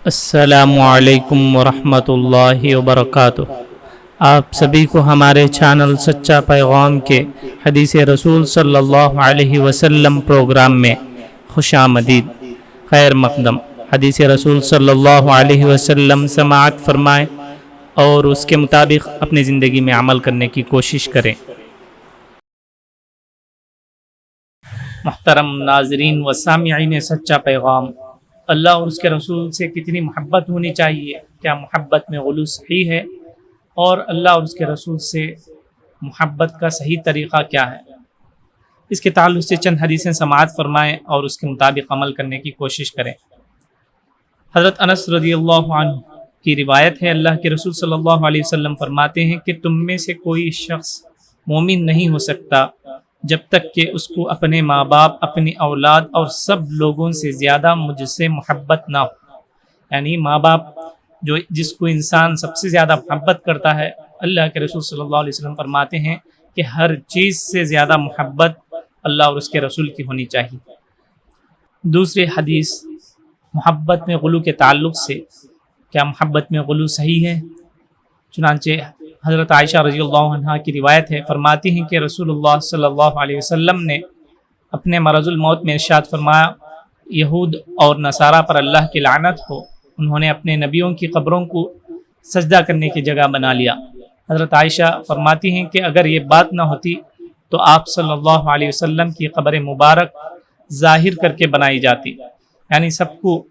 السلام علیکم ورحمۃ اللہ وبرکاتہ۔ آپ سبھی کو ہمارے چینل سچا پیغام کے حدیث رسول صلی اللہ علیہ وسلم پروگرام میں خوش آمدید، خیر مقدم۔ حدیث رسول صلی اللہ علیہ وسلم سماعت فرمائیں اور اس کے مطابق اپنی زندگی میں عمل کرنے کی کوشش کریں۔ محترم ناظرین و سامعین سچا پیغام، اللہ اور اس کے رسول سے کتنی محبت ہونی چاہیے؟ کیا محبت میں غلو صحیح ہے؟ اور اللہ اور اس کے رسول سے محبت کا صحیح طریقہ کیا ہے؟ اس کے تعلق سے چند حدیثیں سماعت فرمائیں اور اس کے مطابق عمل کرنے کی کوشش کریں۔ حضرت انس رضی اللہ عنہ کی روایت ہے، اللہ کے رسول صلی اللہ علیہ وسلم فرماتے ہیں کہ تم میں سے کوئی شخص مومن نہیں ہو سکتا جب تک کہ اس کو اپنے ماں باپ، اپنی اولاد اور سب لوگوں سے زیادہ مجھ سے محبت نہ ہو۔ یعنی ماں باپ جس کو انسان سب سے زیادہ محبت کرتا ہے، اللہ کے رسول صلی اللہ علیہ وسلم فرماتے ہیں کہ ہر چیز سے زیادہ محبت اللہ اور اس کے رسول کی ہونی چاہیے۔ دوسری حدیث محبت میں غلو کے تعلق سے، کیا محبت میں غلو صحیح ہے؟ چنانچہ حضرت عائشہ رضی اللہ عنہا کی روایت ہے، فرماتی ہیں کہ رسول اللہ صلی اللہ علیہ وسلم نے اپنے مرض الموت میں ارشاد فرمایا، یہود اور نصارہ پر اللہ کی لعنت ہو، انہوں نے اپنے نبیوں کی قبروں کو سجدہ کرنے کی جگہ بنا لیا۔ حضرت عائشہ فرماتی ہیں کہ اگر یہ بات نہ ہوتی تو آپ صلی اللہ علیہ وسلم کی قبر مبارک ظاہر کر کے بنائی جاتی، یعنی سب کو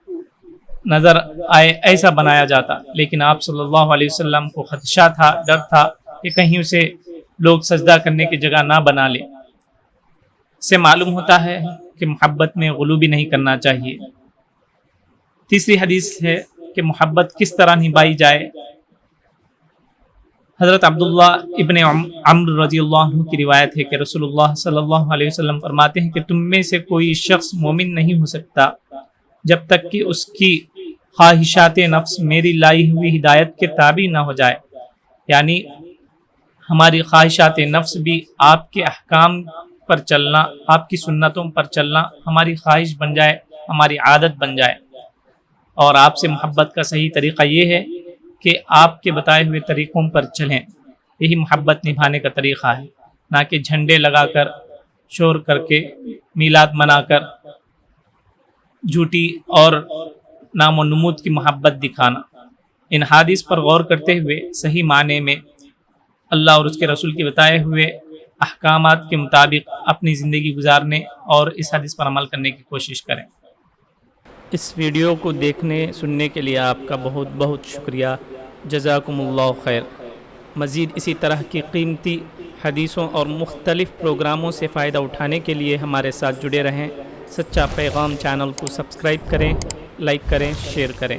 نظر آئے ایسا بنایا جاتا، لیکن آپ صلی اللہ علیہ وسلم کو خدشہ تھا، ڈر تھا کہ کہیں اسے لوگ سجدہ کرنے کی جگہ نہ بنا لیں۔ اس سے معلوم ہوتا ہے کہ محبت میں غلو بھی نہیں کرنا چاہیے۔ تیسری حدیث ہے کہ محبت کس طرح نبھائی جائے۔ حضرت عبداللہ ابن عمرو رضی اللہ عنہ کی روایت ہے کہ رسول اللہ صلی اللہ علیہ وسلم فرماتے ہیں کہ تم میں سے کوئی شخص مومن نہیں ہو سکتا جب تک کہ اس کی خواہشات نفس میری لائی ہوئی ہدایت کے تابع نہ ہو جائے۔ یعنی ہماری خواہشات نفس بھی آپ کے احکام پر چلنا، آپ کی سنتوں پر چلنا ہماری خواہش بن جائے، ہماری عادت بن جائے۔ اور آپ سے محبت کا صحیح طریقہ یہ ہے کہ آپ کے بتائے ہوئے طریقوں پر چلیں، یہی محبت نبھانے کا طریقہ ہے، نہ کہ جھنڈے لگا کر، شور کر کے، میلاد منا کر، جھوٹی اور نام و نمود کی محبت دکھانا۔ ان حدیث پر غور کرتے ہوئے صحیح معنی میں اللہ اور اس کے رسول کے بتائے ہوئے احکامات کے مطابق اپنی زندگی گزارنے اور اس حدیث پر عمل کرنے کی کوشش کریں۔ اس ویڈیو کو دیکھنے سننے کے لیے آپ کا بہت بہت شکریہ، جزاکم اللہ خیر۔ مزید اسی طرح کی قیمتی حدیثوں اور مختلف پروگراموں سے فائدہ اٹھانے کے لیے ہمارے ساتھ جڑے رہیں۔ سچا پیغام چینل کو سبسکرائب کریں، لائک کریں، شیئر کریں۔